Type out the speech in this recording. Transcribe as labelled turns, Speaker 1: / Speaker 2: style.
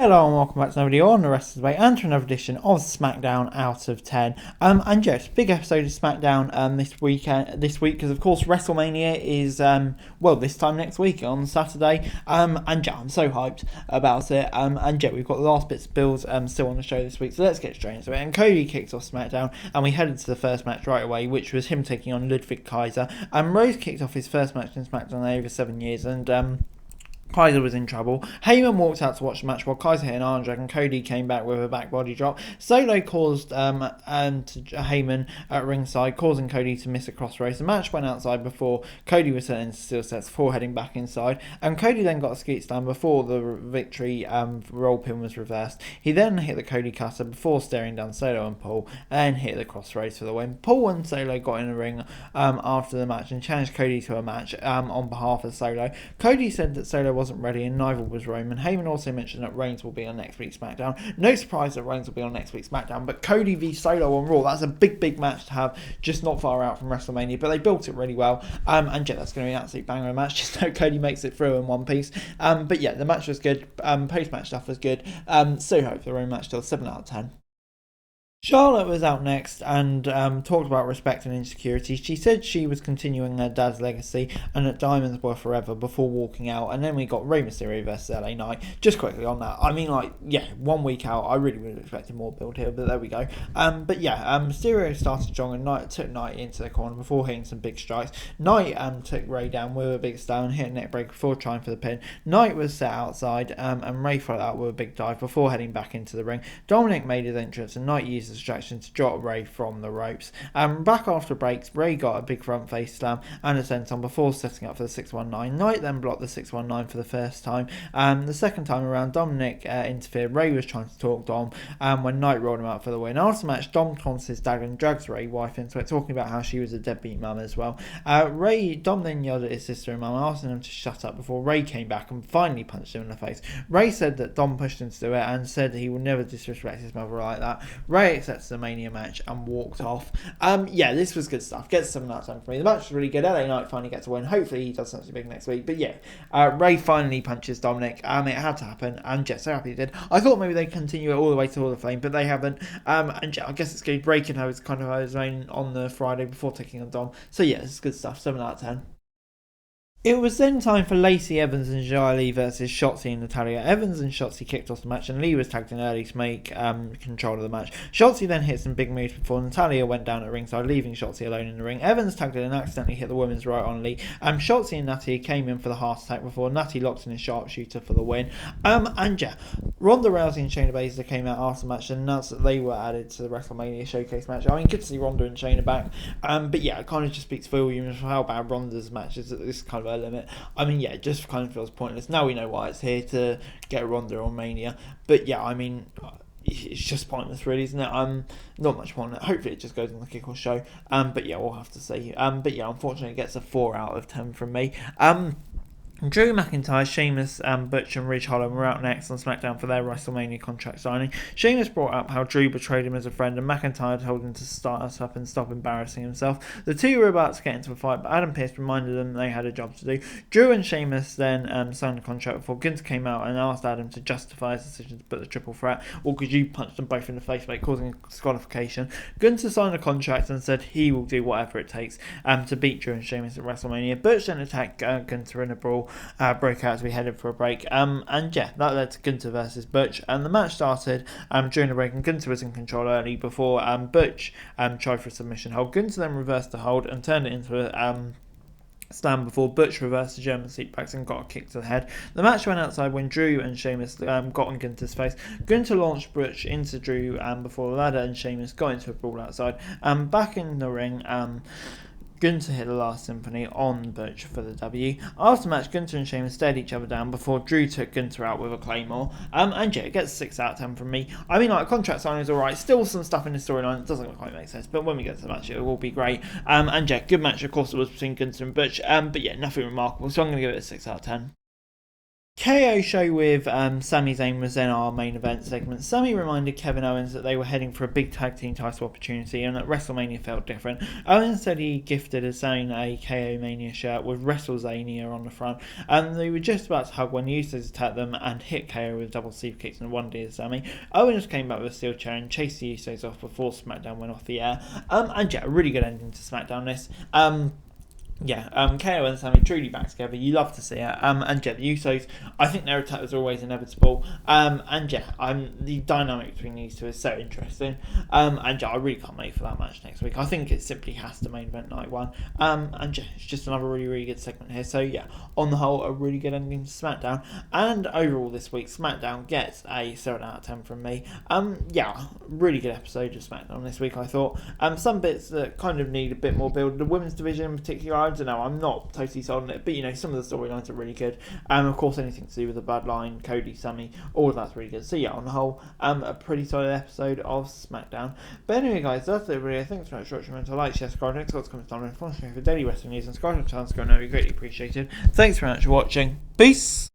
Speaker 1: Hello and welcome back to another video on the rest of the way and to another edition of Smackdown out of 10. And yes, big episode of Smackdown this week because of course WrestleMania is this time next week on Saturday. And yeah, I'm so hyped about it. And yeah, we've got the last bits of builds still on the show this week, so let's get straight into it. And Cody kicked off Smackdown and we headed to the first match right away, which was him taking on Ludwig Kaiser. And Rose kicked off his first match in Smackdown in over 7 years, and Kaiser was in trouble. Heyman walked out to watch the match while Kaiser hit an arm drag and Cody came back with a back body drop. Solo caused Heyman at ringside, causing Cody to miss a crossroads. The match went outside before Cody was sent into steel sets before heading back inside. And Cody then got a skeet slam before the victory roll pin was reversed. He then hit the Cody cutter before staring down Solo and Paul and hit the crossroads for the win. Paul and Solo got in the ring after the match and challenged Cody to a match on behalf of Solo. Cody said that Solo wasn't ready and neither was Roman. Heyman also mentioned that Reigns will be on next week's SmackDown. No surprise that Reigns will be on next week's SmackDown, but Cody v Solo on Raw, that's a big match to have just not far out from WrestleMania, but they built it really well. And yeah, that's going to be an absolute banger match. Just hope Cody makes it through in one piece. But yeah, the match was good. Post-match stuff was good. So hope the Roman match still 7 out of 10. Charlotte was out next and talked about respect and insecurity. She said she was continuing her dad's legacy and that diamonds were forever before walking out. And then we got Rey Mysterio versus LA Knight. Just quickly on that, I mean, 1 week out, I really would have expected more build here, but there we go. Mysterio started strong and Knight took Knight into the corner before hitting some big strikes. Knight took Rey down with a big style and hit a neck break before trying for the pin. Knight was set outside and Rey followed out with a big dive before heading back into the ring. Dominic made his entrance and Knight used distraction to drop Rey from the ropes. Back after breaks, Rey got a big front face slam and a senton before setting up for the 619. Knight then blocked the 619 for the first time. The second time around, Dominic interfered. Rey was trying to talk Dom when Knight rolled him out for the win. After the match, Dom taunts his dad and drags Rey's wife into it, talking about how she was a deadbeat mum as well. Dom then yelled at his sister and mum, asking them to shut up before Rey came back and finally punched him in the face. Rey said that Dom pushed him to do it and said he would never disrespect his mother like that. Rey accepts the Mania match and walked off. This was good stuff. Gets 7 out of 10 for me. The match was really good. LA Knight finally gets a win. Hopefully he does something big next week. But yeah, Rey finally punches Dominic. It had to happen, and yeah, so happy he did. I thought maybe they'd continue it all the way to Hall of Fame, but they haven't. I guess it's good. Rey can have his own on the Friday before taking on Dom. So yeah, it's good stuff. 7 out of 10. It was then time for Lacey Evans and Xia Li versus Shotzi and Natalya. Evans and Shotzi kicked off the match and Lee was tagged in early to make control of the match. Shotzi then hit some big moves before Natalya went down at ringside, leaving Shotzi alone in the ring. Evans tagged in and accidentally hit the women's right on Lee. Shotzi and Natty came in for the heart attack before Natty locked in a sharpshooter for the win. Ronda Rousey and Shayna Baszler came out after the match and announced that they were added to the WrestleMania Showcase match. I mean, good to see Ronda and Shayna back. It kind of just speaks volumes for how bad Ronda's match is at this kind of a limit. I mean, yeah, it just kind of feels pointless. Now we know why it's here to get Ronda on Mania. But yeah, I mean, it's just pointless, really, isn't it? Not much point. Hopefully, it just goes on the kickoff show. We'll have to see. Unfortunately, it gets a 4 out of 10 from me. Drew McIntyre, Shameless, Butch and Ridge Holland were out next on SmackDown for their WrestleMania contract signing. Shameless brought up how Drew betrayed him as a friend and McIntyre told him to start us up and stop embarrassing himself. The two were about to get into a fight, but Adam Pearce reminded them they had a job to do. Drew and Shameless then signed a contract before Gunther came out and asked Adam to justify his decision to put the triple threat, or could you punch them both in the face, causing disqualification. Gunther signed a contract and said he will do whatever it takes to beat Drew and Shameless at WrestleMania. Butch then attacked Gunther in a brawl. Broke out as we headed for a break. That led to Gunther versus Butch. And the match started during the break, and Gunther was in control early before Butch tried for a submission hold. Gunther then reversed the hold and turned it into a slam before Butch reversed the German suplex and got a kick to the head. The match went outside when Drew and Sheamus got on Gunther's face. Gunther launched Butch into Drew before the ladder and Sheamus got into a brawl outside. Back in the ring, Gunther hit the last symphony on Butch for the W. After the match, Gunther and Sheamus stared each other down before Drew took Gunther out with a claymore. It gets 6 out of 10 from me. I mean, contract signing is alright. Still some stuff in the storyline that doesn't quite make sense, but when we get to the match, it will be great. Good match, of course, it was between Gunther and Butch. Nothing remarkable, so I'm going to give it a 6 out of 10. KO show with Sami Zayn was then our main event segment. Sami reminded Kevin Owens that they were heading for a big tag team title opportunity and that WrestleMania felt different. Owens said he gifted Zayn a KO Mania shirt with WrestleZania on the front, and they were just about to hug when the Usos attacked them and hit KO with double sleeve kicks and one dear Sami. Owens came back with a steel chair and chased the Usos off before SmackDown went off the air. And yeah, a really good ending to SmackDown this. KO and Sami truly back together. You love to see it. And yeah, the Usos, I think their attack was always inevitable. The dynamic between these two is so interesting. I really can't wait for that match next week. I think it simply has to main event night one. It's just another really, really good segment here. So yeah, on the whole, a really good ending to SmackDown. And overall this week, SmackDown gets a 7 out of 10 from me. Really good episode of SmackDown this week, I thought. Some bits that kind of need a bit more build. The women's division in particular, I don't know, I'm not totally sold on it, but some of the storylines are really good. Of course, anything to do with the bloodline, Cody, Sami, all of that's really good. So yeah, on the whole, a pretty solid episode of SmackDown. But anyway, guys, that's it really. Thanks very much for watching. Remember to like, share, subscribe, next comments down and follow me for daily wrestling news and Scottish Town. It'd be greatly appreciated. Thanks very much for watching. Peace.